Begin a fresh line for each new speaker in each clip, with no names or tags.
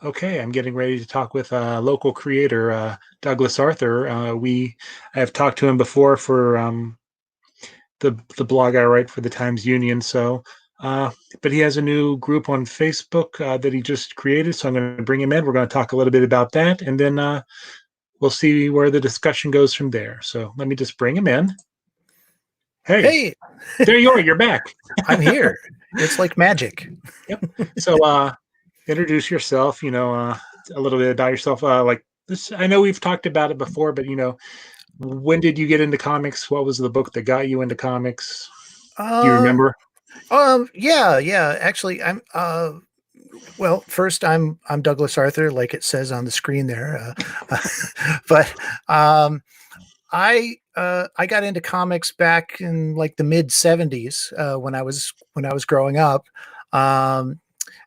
Okay, I'm getting ready to talk with a local creator, Douglas Arthur. I have talked to him before for the blog I write for the Times Union. Uh, but he has a new group on Facebook that he just created. So I'm going to bring him in. We're going to talk a little bit about that, and then we'll see where the discussion goes from there. So let me just bring him in. Hey,
Hey,
there you are. You're back.
I'm here. It's like magic.
Yep. So introduce yourself. A little bit about yourself. Like this, I know we've talked about it before, but when did you get into comics? What was the book that got you into comics? Do you
Um,
remember?
yeah. Actually, well, first I'm Douglas Arthur, like it says on the screen there. But um, I got into comics back in like the mid '70s when I was growing up, um,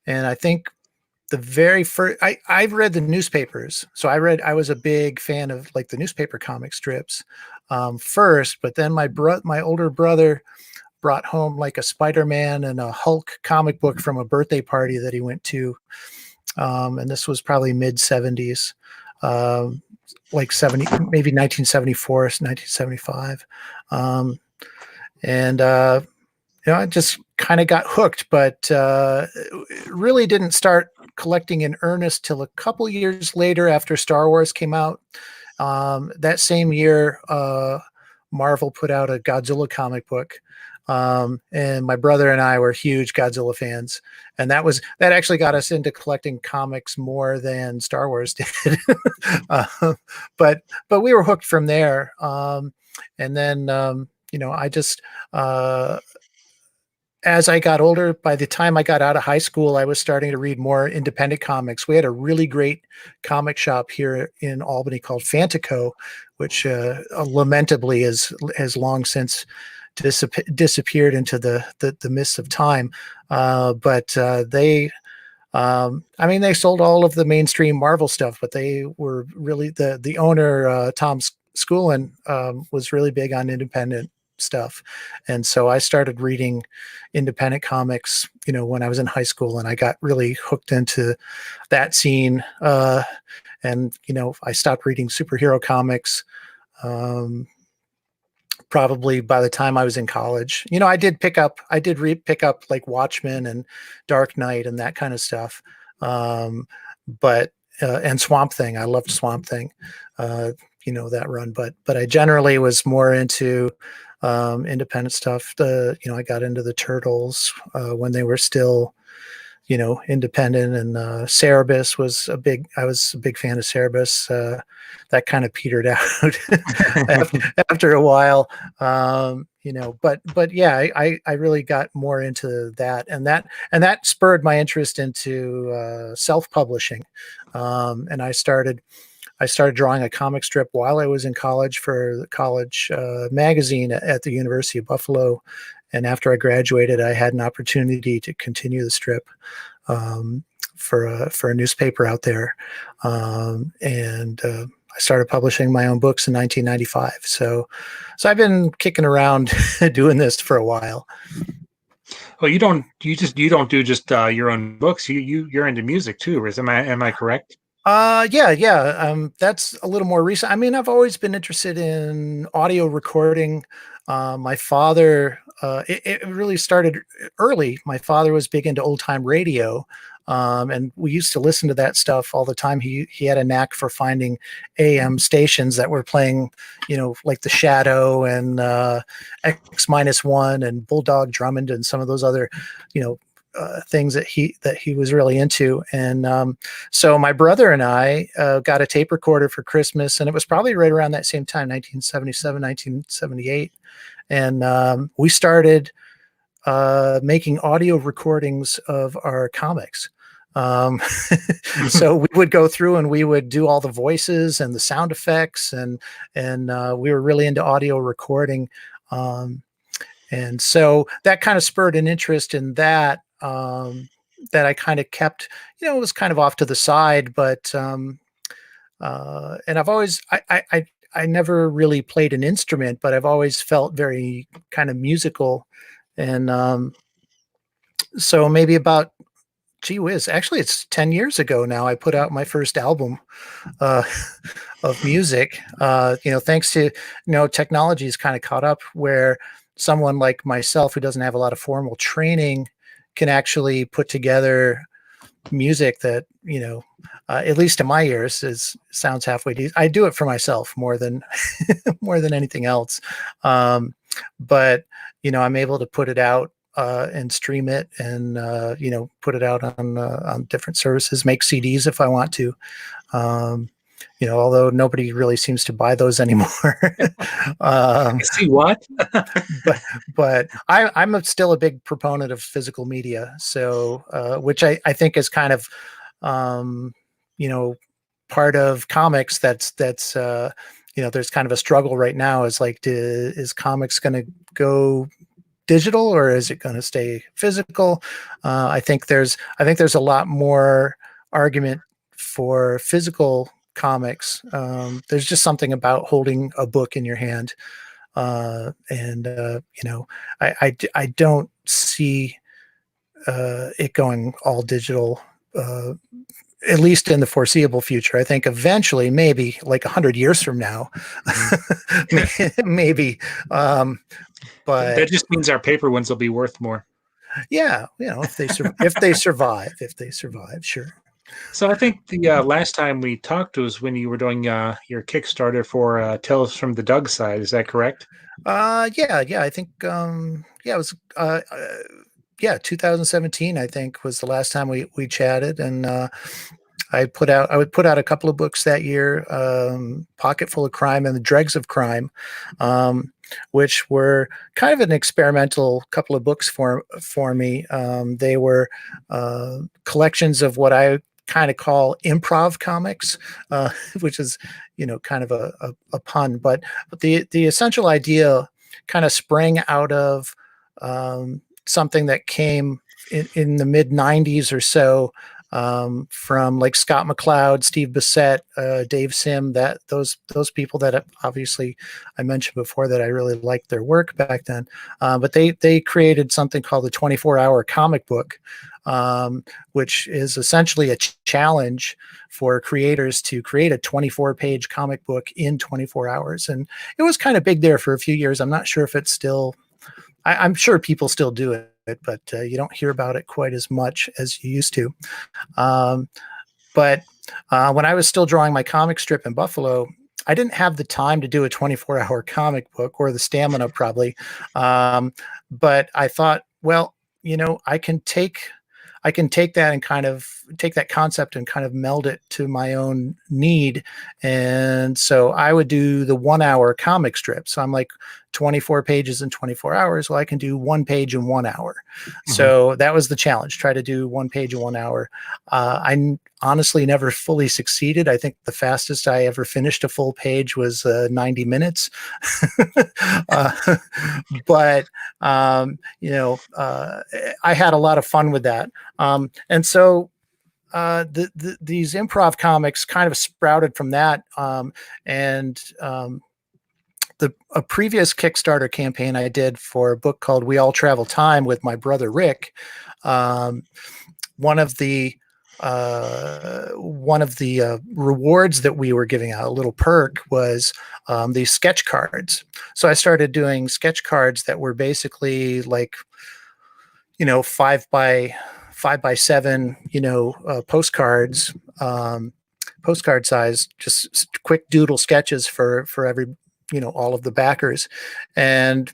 and I think the very first I've read the newspapers, so I was a big fan of like the newspaper comic strips first, but then my older brother brought home like a Spider-Man and a Hulk comic book from a birthday party that he went to, and this was probably mid '70s, um, like 70, maybe 1974, 1975, and I just kind of got hooked, but really didn't start collecting in earnest till a couple years later after Star Wars came out. That same year, Marvel put out a Godzilla comic book. And my brother and I were huge Godzilla fans, and that actually got us into collecting comics more than Star Wars did. uh, but we were hooked from there. And then I just as I got older, by the time I got out of high school, I was starting to read more independent comics. We had a really great comic shop here in Albany called Fantico, which lamentably has long since disappeared into the mists of time. But I mean, they sold all of the mainstream Marvel stuff, but they were really the owner, Tom Schoolin, was really big on independent stuff, and so I started reading independent comics, when I was in high school, and I got really hooked into that scene. And I stopped reading superhero comics. Um, Probably by the time I was in college. I did pick up like Watchmen and Dark Knight and that kind of stuff. Um, but and Swamp Thing, I loved Swamp Thing. Uh, that run, but I generally was more into independent stuff. I got into the Turtles when they were still independent, and Cerebus I was a big fan of Cerebus. That kind of petered out after a while. But yeah, I really got more into that, and that spurred my interest into self-publishing. And I started drawing a comic strip while I was in college for the college magazine at the University of Buffalo. And after I graduated, I had an opportunity to continue the strip um, for a newspaper out there, and I started publishing my own books in 1995. So I've been kicking around doing this for a while.
Well, you don't do just your own books. You're into music too. Am I correct?
Yeah. That's a little more recent. I mean, I've always been interested in audio recording. My father, it really started early. My father was big into old time radio. And we used to listen to that stuff all the time. He had a knack for finding AM stations that were playing, like The Shadow and X-1 and Bulldog Drummond and some of those other, you know, things that he was really into. And so my brother and I got a tape recorder for Christmas, and it was probably right around that same time, 1977, 1978. And we started making audio recordings of our comics. Um, so we would go through and we would do all the voices and the sound effects, and we were really into audio recording. Um, and so that kind of spurred an interest in that, that I kind of kept, it was kind of off to the side, but and I've always, I never really played an instrument, but I've always felt very kind of musical. And so maybe about Gee whiz. Actually, it's 10 years ago now. I put out my first album uh, of music. Thanks to, technology has kind of caught up where someone like myself who doesn't have a lot of formal training can actually put together music that, at least in my ears sounds halfway decent. I do it for myself more than more than anything else. But I'm able to put it out and stream it and put it out on different services, make CDs if I want to. Although nobody really seems to buy those anymore.
See what?
but I'm still a big proponent of physical media. So, which I think is kind of, part of comics. That's there's kind of a struggle right now. Is like, is comics going to go digital or is it going to stay physical? I think there's a lot more argument for physical comics. There's just something about holding a book in your hand. I don't see it going all digital, at least in the foreseeable future. I think eventually, maybe like 100 years from now, maybe. But
that just means our paper ones will be worth more.
Yeah, if they survive, sure.
So I think the last time we talked was when you were doing your Kickstarter for Tales from the Doug Side. Is that correct?
Yeah. I think it was 2017. I think was the last time we chatted, and I would put out a couple of books that year, Pocket Full of Crime and The Dregs of Crime, which were kind of an experimental couple of books for me. They were collections of what I kind of call improv comics, which is, kind of a pun, but the essential idea kind of sprang out of something that came in the mid 90s or so, from like Scott McCloud, Steve Bissette, Dave Sim, that those people that obviously I mentioned before that I really liked their work back then. But they created something called the 24-hour comic book, which is essentially a challenge for creators to create a 24-page comic book in 24 hours. And it was kind of big there for a few years. I'm not sure if it's still, I'm sure people still do it, but you don't hear about it quite as much as you used to. But when I was still drawing my comic strip in Buffalo, I didn't have the time to do a 24-hour comic book, or the stamina probably. But I thought, well, I can take that and kind of take that concept and kind of meld it to my own need. And so I would do the 1 hour comic strip. So I'm like 24 pages in 24 hours. Well, I can do 1 page in 1 hour. Mm-hmm. So that was the challenge. Try to do 1 page in 1 hour. I honestly never fully succeeded. I think the fastest I ever finished a full page was 90 minutes. But I had a lot of fun with that. And so these improv comics kind of sprouted from that. A previous Kickstarter campaign I did for a book called We All Travel Time with my brother Rick, one of the rewards that we were giving out, a little perk, was these sketch cards. So I started doing sketch cards that were basically like 5 by 7 postcards, postcard size, just quick doodle sketches for every all of the backers, and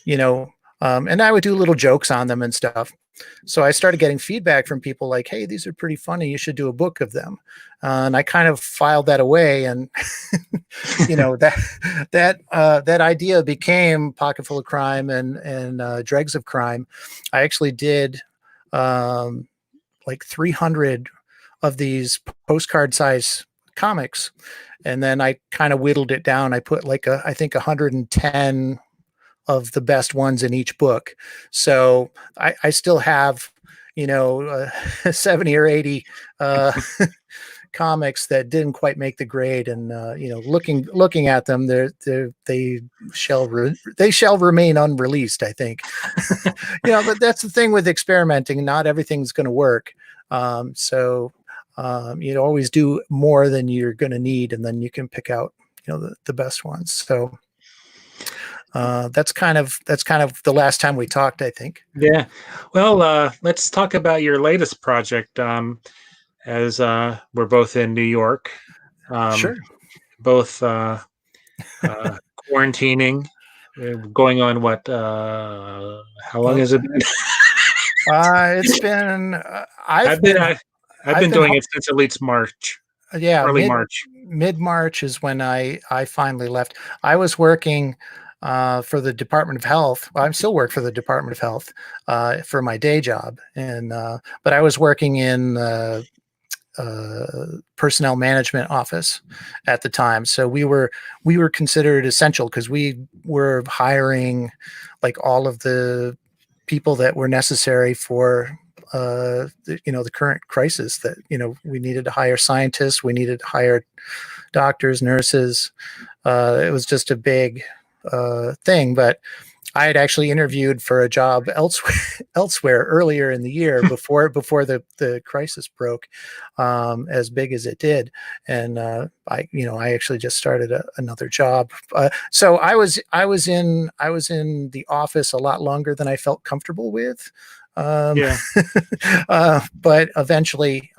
and I would do little jokes on them and stuff. So I started getting feedback from people like, hey, these are pretty funny, you should do a book of them. And I kind of filed that away, and that idea became Pocket Full of Crime and Dregs of Crime. I actually did like 300 of these postcard size comics, and then I kind of whittled it down. I put like I think 110 of the best ones in each book. So I still have 70 or 80 comics that didn't quite make the grade, and looking at them, they shall remain unreleased, I think. But that's the thing with experimenting. Not everything's going to work. You always do more than you're going to need, and then you can pick out, the best ones. So that's kind of the last time we talked, I think.
Yeah. Well, let's talk about your latest project. As we're both in New York,
Sure.
both quarantining, going on what? How long has it been?
It's been
I've been doing it since at least March,
yeah,
early March.
mid March is when I finally left. I was working for the Department of Health. Well, I'm still work for the Department of Health for my day job, and but I was working in personnel management office at the time. So we were considered essential because we were hiring like all of the people that were necessary for the current crisis. That we needed to hire scientists, we needed to hire doctors, nurses. It was just a big thing, but I had actually interviewed for a job elsewhere earlier in the year before the crisis broke, as big as it did, and I actually just started another job. So I was in the office a lot longer than I felt comfortable with.
Yeah.
But eventually,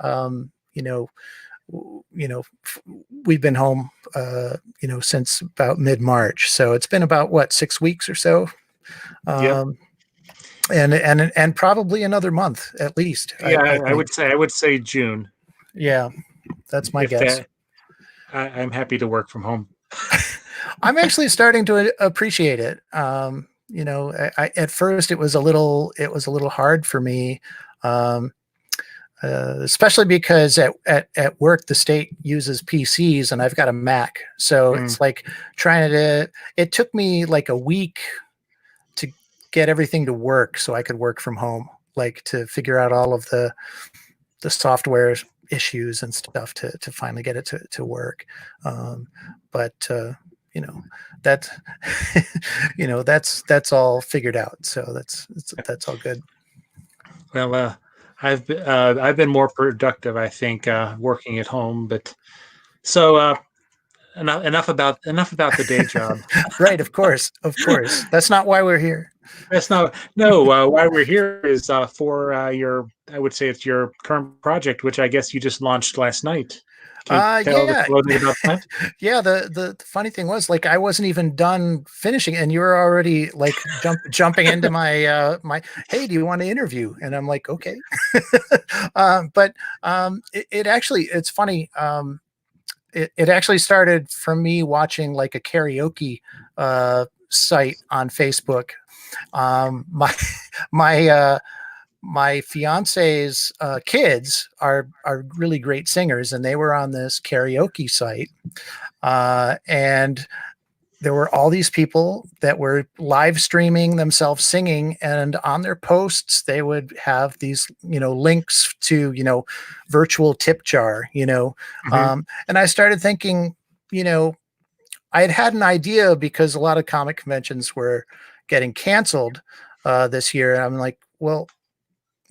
we've been home, since about mid-March. So it's been about what, 6 weeks or so.
Yep.
And probably another month at least.
Yeah,
I
would say June.
Yeah, that's my
If
guess.
I'm happy to work from home.
I'm actually starting to appreciate it. At first it was a little hard for me. Especially because at work the state uses PCs and I've got a Mac, so it's like it took me like a week to get everything to work so I could work from home, like to figure out all of the software issues and stuff to finally get it to work. But that that's all figured out, so that's all good.
Well, I've been more productive, I think, working at home. But so enough about the day job.
Right, of course. That's not why we're here.
That's not no. Why we're here is for your. I would say it's your current project, which I guess you just launched last night. Can you tell us
Yeah.
a little bit about that?
Yeah, the funny thing was, like, I wasn't even done finishing and you were already like jumping into my hey, do you want to interview? And I'm like, okay. But it actually, it's funny. It actually started from me watching like a karaoke site on Facebook. My my my fiance's kids are really great singers, and they were on this karaoke site, and there were all these people that were live streaming themselves singing, and on their posts they would have these links to virtual tip jar,
Mm-hmm.
and I started thinking, I had an idea because a lot of comic conventions were getting canceled this year, and I'm like, well,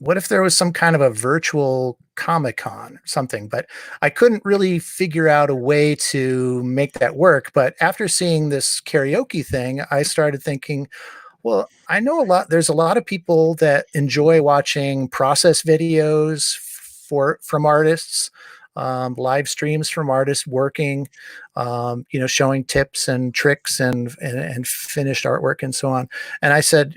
what if there was some kind of a virtual Comic-Con or something? But I couldn't really figure out a way to make that work. But after seeing this karaoke thing, I started thinking, well, I know there's a lot of people that enjoy watching process videos from artists, live streams from artists working, showing tips and tricks and finished artwork and so on. And I said,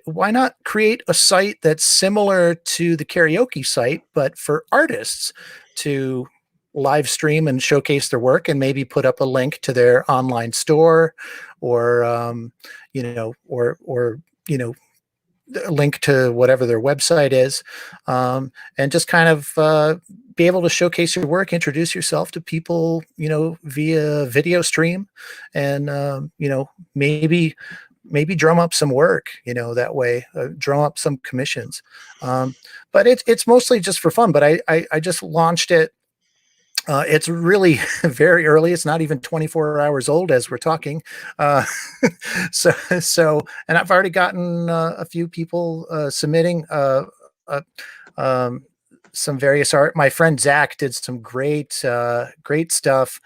why not create a site that's similar to the karaoke site, but for artists to live stream and showcase their work, and maybe put up a link to their online store, or a link to whatever their website is, and just kind of be able to showcase your work, introduce yourself to people, via video stream, and maybe drum up some work, that way, drum up some commissions. But it's mostly just for fun. But I just launched it. It's really very early. It's not even 24 hours old as we're talking. So, and I've already gotten a few people submitting. some various art. My friend Zach did some great stuff,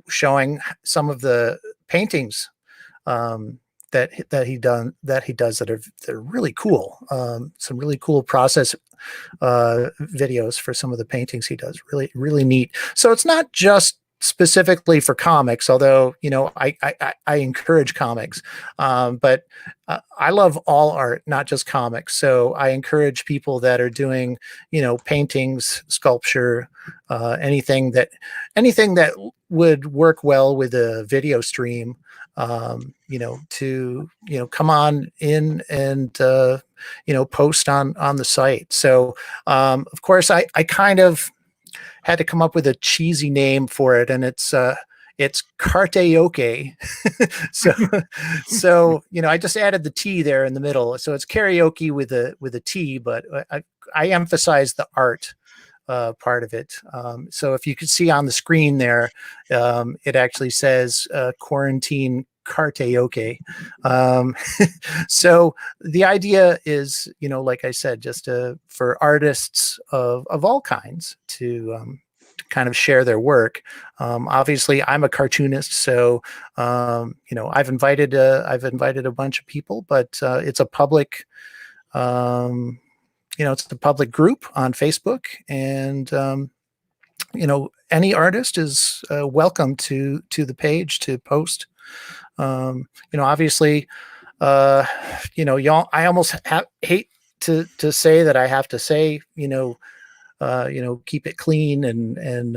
showing some of the paintings that he does that are really cool. Some really cool process videos for some of the paintings he does. Really, really neat. So it's not just specifically for comics, although I encourage comics, but I love all art, not just comics. So I encourage people that are doing paintings, sculpture, anything that would work well with a video stream, to come on in and post on the site. So of course I kind of had to come up with a cheesy name for it, and it's karaoke. so I just added the T there in the middle, so it's karaoke with a T, but I emphasize the art part of it. So if you could see on the screen there, it actually says quarantine karaoke. So the idea is, like I said, just for artists of all kinds to kind of share their work. Obviously, I'm a cartoonist, so I've invited a bunch of people, but it's a public. It's the public group on Facebook, and any artist is welcome to the page to post. Obviously, y'all, I almost hate to say that I have to say, keep it clean and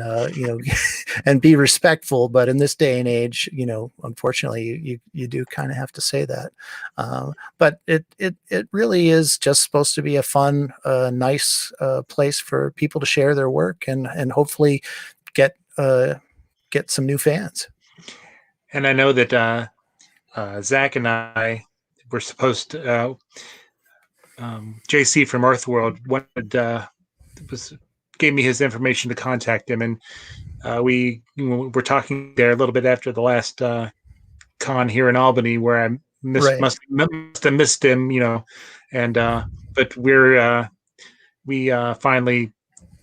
and be respectful. But in this day and age, unfortunately, you do kind of have to say that. But it really is just supposed to be a fun, nice place for people to share their work and hopefully get some new fans.
And I know that Zach and I were supposed to. JC from Earthworld gave me his information to contact him, and we were talking there a little bit after the last con here in Albany, where I must have missed him, and but we finally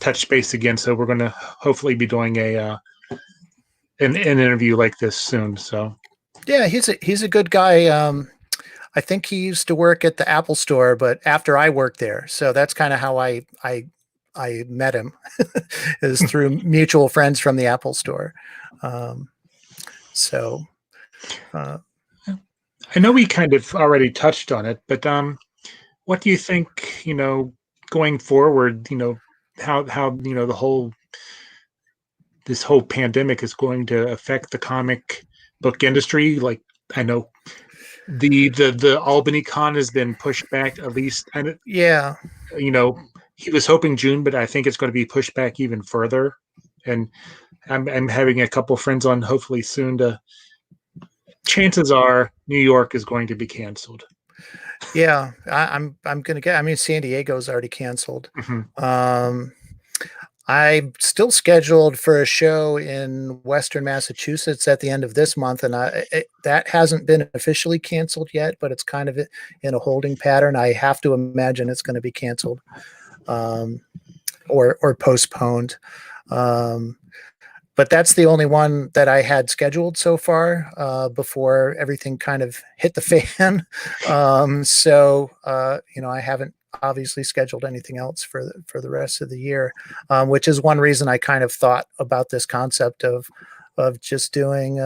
touched base again, so we're going to hopefully be doing an interview like this soon. So
yeah, he's a good guy. I think he used to work at the Apple Store, but after I worked there, so that's kind of how I met him, is through mutual friends from the Apple Store. I
know we kind of already touched on it, but what do you think? Going forward, how this whole pandemic is going to affect the comic book industry. Like, I know the Albany Con has been pushed back at least.
Yeah.
He was hoping June, but I think it's going to be pushed back even further. And I'm having a couple friends on hopefully soon chances are New York is going to be canceled.
Yeah, I'm going to San Diego's already canceled.
Mm-hmm.
I'm still scheduled for a show in Western Massachusetts at the end of this month, and that hasn't been officially canceled yet, but it's kind of in a holding pattern. I have to imagine it's going to be canceled or postponed. But that's the only one that I had scheduled so far before everything kind of hit the fan. I haven't obviously scheduled anything else for the rest of the year, which is one reason I kind of thought about this concept of just doing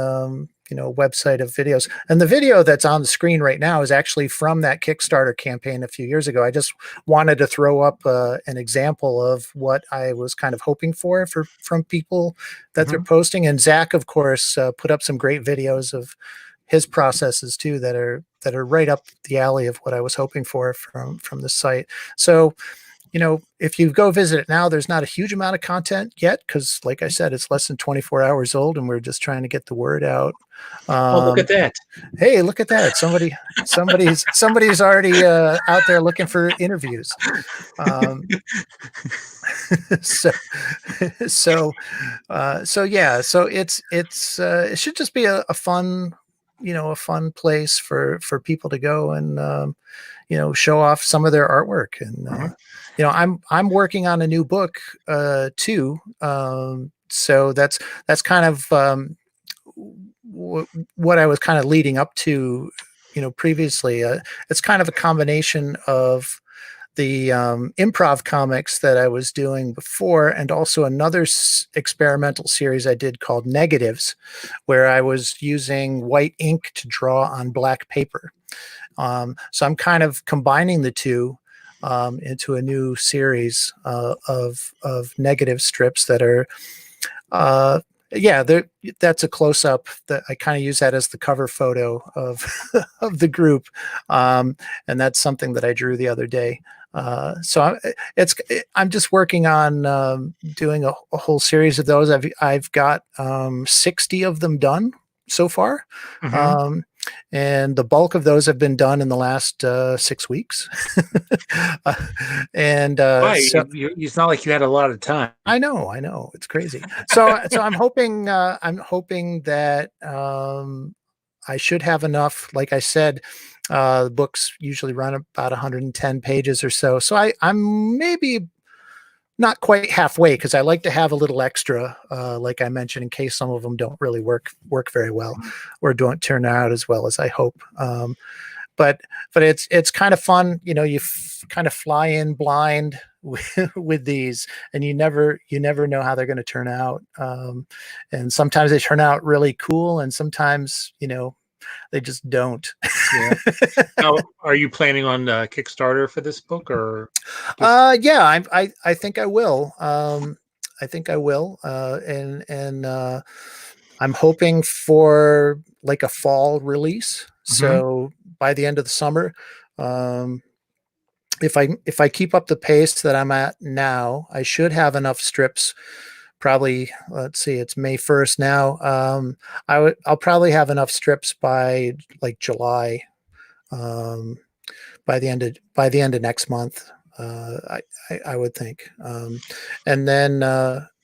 website of videos. And the video that's on the screen right now is actually from that Kickstarter campaign a few years ago. I just wanted to throw up an example of what I was kind of hoping for from people that they're posting. And Zach, of course, put up some great videos of his processes too that are right up the alley of what I was hoping for from the site. So, if you go visit it now, there's not a huge amount of content yet because, like I said, it's less than 24 hours old, and we're just trying to get the word out.
Look at that!
Hey, look at that! Somebody's already out there looking for interviews. So yeah. So it should just be a fun, a fun place for people to go and show off some of their artwork. And I'm working on a new book too. So that's kind of what I was kind of leading up to, previously. It's kind of a combination of the improv comics that I was doing before, and also another experimental series I did called Negatives, where I was using white ink to draw on black paper. So I'm kind of combining the two into a new series of negative strips that are, that's a close up. That I kind of use that as the cover photo of of the group, and that's something that I drew the other day. So I'm just working on doing a whole series of those. I've got 60 of them done so far. And the bulk of those have been done in the last 6 weeks. And
Why? It's not like you had a lot of time.
I know, it's crazy. So I'm hoping that I should have enough. Like I said, the books usually run about 110 pages or so. So I'm maybe not quite halfway, because I like to have a little extra, like I mentioned, in case some of them don't really work very well or don't turn out as well as I hope. But it's kind of fun, you kind of fly in blind with these, and you never know how they're going to turn out. And sometimes they turn out really cool, and sometimes they just don't.
Yeah. Now, are you planning on Kickstarter for this book, or?
Yeah, I think I will. I think I will. And I'm hoping for like a fall release. So by the end of the summer, if I keep up the pace that I'm at now, I should have enough strips. Probably, let's see, it's May 1st now. I'll probably have enough strips by like July. By the end of next month, I would think. And then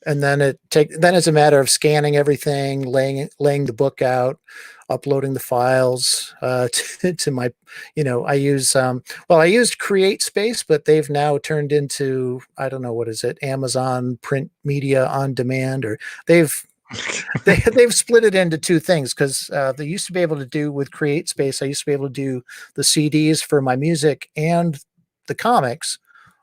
it's a matter of scanning everything, laying the book out, uploading the files to my, I used CreateSpace, but they've now turned into, I don't know, what is it, Amazon Print Media on Demand, or they've split it into two things, because they used to be able to do with CreateSpace. I used to be able to do the CDs for my music and the comics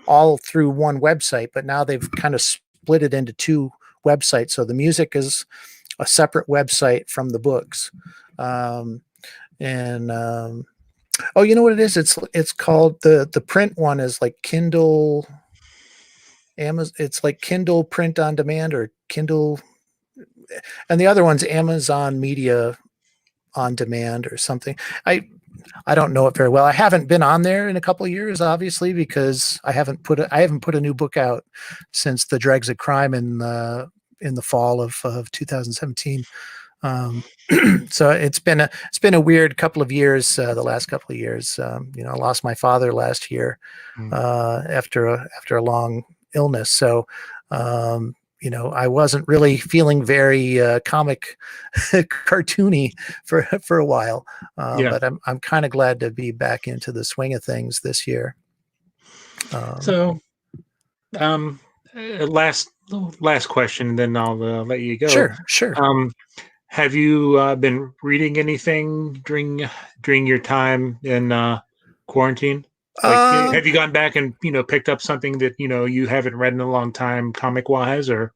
all through one website, but now they've kind of split it into two websites. So the music is a separate website from the books. Oh, you know what it is? It's called, the print one is like Kindle Amazon. It's like Kindle Print on Demand, or Kindle, and the other one's Amazon Media on Demand or something. I don't know it very well. I haven't been on there in a couple of years, obviously, because I haven't put a new book out since The Dregs of Crime in the fall of 2017. So it's been a weird couple of years, the last couple of years. I lost my father last year after a long illness. So I wasn't really feeling very comic cartoony for a while. But I'm kind of glad to be back into the swing of things this year.
So last question, then I'll let you go.
Sure.
Have you been reading anything during your time in quarantine? Like, have you gone back and picked up something that you haven't read in a long time, comic wise, or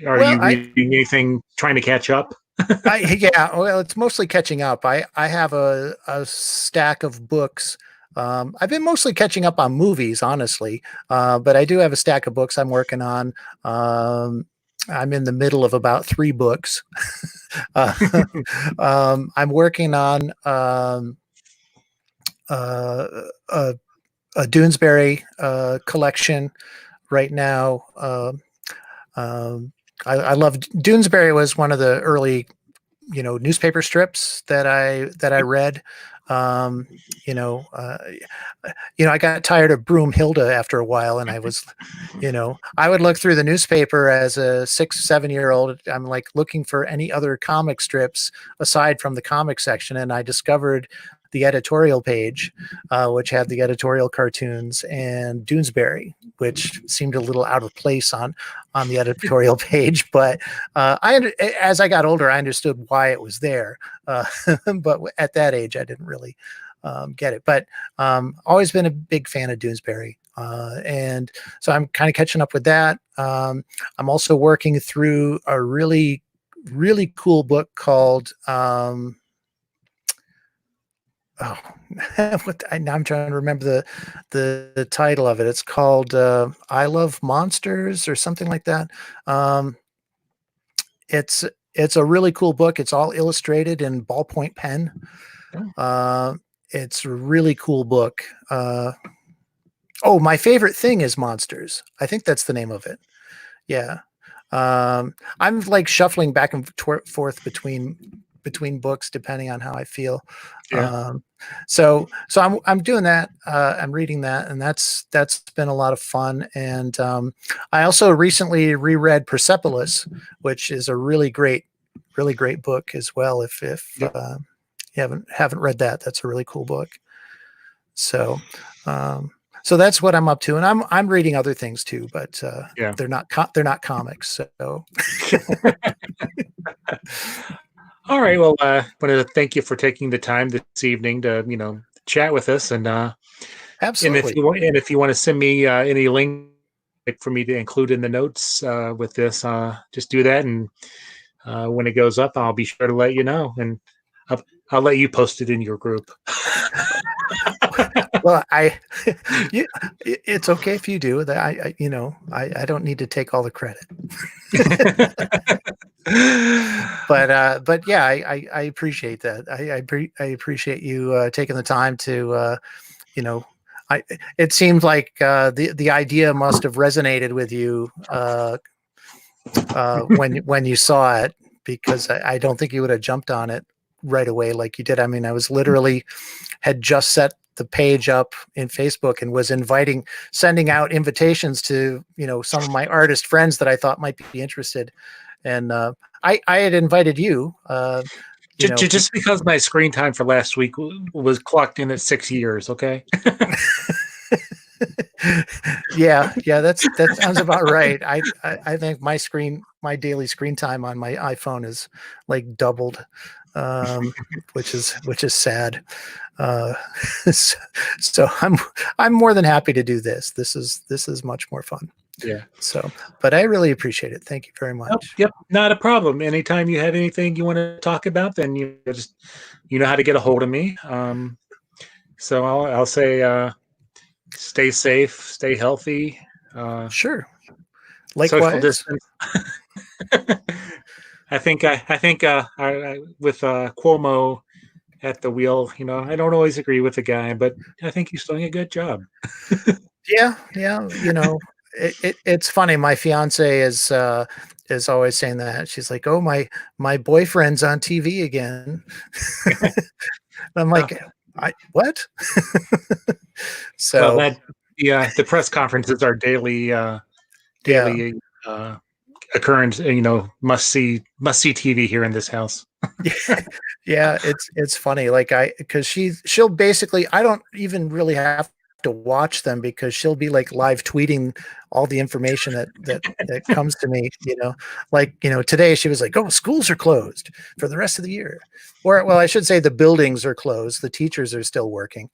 are you reading anything trying to catch up?
Well, it's mostly catching up. I have a stack of books. I've been mostly catching up on movies, honestly, but I do have a stack of books I'm working on. I'm in the middle of about 3 books. I'm working on a Doonesbury collection right now. I love Doonesbury. Was one of the early, newspaper strips that I read. I got tired of Broomhilda after a while, and I was, I would look through the newspaper as a 6-7-year-old. I'm like looking for any other comic strips aside from the comic section, and I discovered the editorial page, which had the editorial cartoons, and Doonesbury, which seemed a little out of place on the editorial page. But as I got older, I understood why it was there. But at that age, I didn't really get it. But always been a big fan of Doonesbury. And so I'm kind of catching up with that. I'm also working through a really, really cool book called now I'm trying to remember the title of it. It's called I Love Monsters or something like that. It's a really cool book. It's all illustrated in ballpoint pen. It's a really cool book. My favorite thing is Monsters. I think that's the name of it. Yeah. I'm like shuffling back and forth between books depending on how I feel.
Yeah.
So I'm doing that. I'm reading that, and that's been a lot of fun. And I also recently reread Persepolis, which is a really great book as well. If you haven't read that, that's a really cool book. So so that's what I'm up to, and I'm reading other things too, but they're not comics. So
all right. Well, I wanted to thank you for taking the time this evening to chat with us, and
absolutely.
and if you want to send me any link for me to include in the notes with this, just do that, and when it goes up, I'll be sure to let you know, and I'll let you post it in your group.
Well, it's okay if you do that. I don't need to take all the credit. But yeah, I appreciate that. I appreciate you taking the time to, it seemed like the idea must have resonated with you when you saw it, because I don't think you would have jumped on it right away like you did. I mean, I was literally had just set the page up in Facebook and was sending out invitations to, some of my artist friends that I thought might be interested. And I had invited you.
Just because my screen time for last week was clocked in at 6 years. Okay.
Yeah, that sounds about right. I think my daily screen time on my iPhone is like doubled, which is sad. So I'm more than happy to do this. This is much more fun.
Yeah.
So, but I really appreciate it. Thank you very much.
Yep. Not a problem. Anytime you have anything you want to talk about, then you know how to get a hold of me. So I'll say, stay safe, stay healthy.
Sure.
Social
Likewise.
distance. I think with Cuomo at the wheel, I don't always agree with the guy, but I think he's doing a good job.
Yeah. It's funny. My fiance is always saying that. She's like, "Oh, my boyfriend's on TV again." I'm like, what? So
the press conferences are daily occurrence. Must see TV here in this house.
Yeah, it's funny. Like because she'll basically, I don't even really have to watch them because she'll be like live tweeting all the information that comes to me, like, today she was like, "Oh, schools are closed for the rest of the year." Or, well, I should say the buildings are closed. The teachers are still working.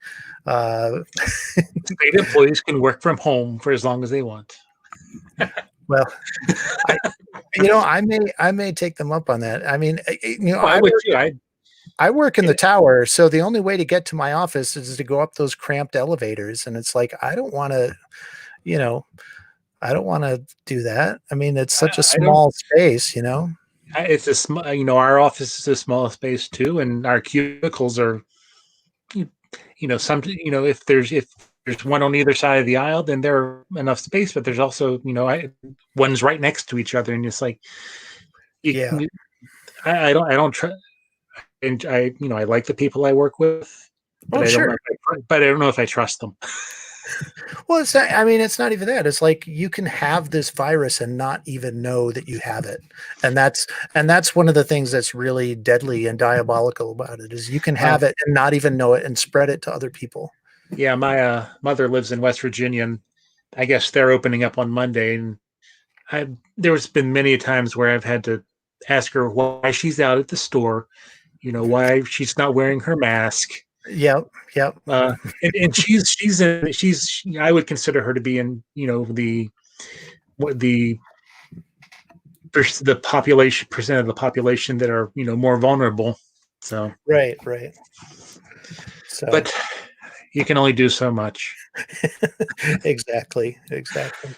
State employees can work from home for as long as they want.
Well, I may take them up on that. I mean, I work in the tower, so the only way to get to my office is to go up those cramped elevators, and it's like I don't want to do that. I mean, it's such a small space,
It's a small, our office is a small space too, and our cubicles are, if there's one on either side of the aisle, then there's enough space, but there's also, one's right next to each other, and it's like, I don't try. And I like the people I work with, but I don't know if I trust them.
Well, it's not, I mean, it's not even that. It's like you can have this virus and not even know that you have it. And that's one of the things that's really deadly and diabolical about it is you can have
Well,
it and not even know it and spread it to other people.
yeah, my mother lives in West Virginia, and I guess they're opening up on Monday, and there's been many times where I've had to ask her why she's out at the store, why she's not wearing her mask.
Yep, yep.
Uh, and I would consider her to be in, the the population percent of the population that are, more vulnerable. So,
Right, right. So
but you can only do so much.
exactly, exactly.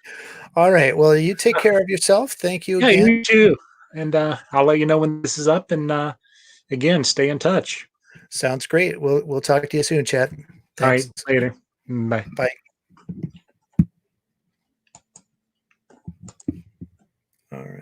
All right. Well, you take care of yourself. Thank you
Yeah,
again.
you too. And I'll let you know when this is up. And again, stay in touch.
Sounds great. We'll talk to you soon, Chad.
All right,
Thanks.
later. Bye.
Bye. All right.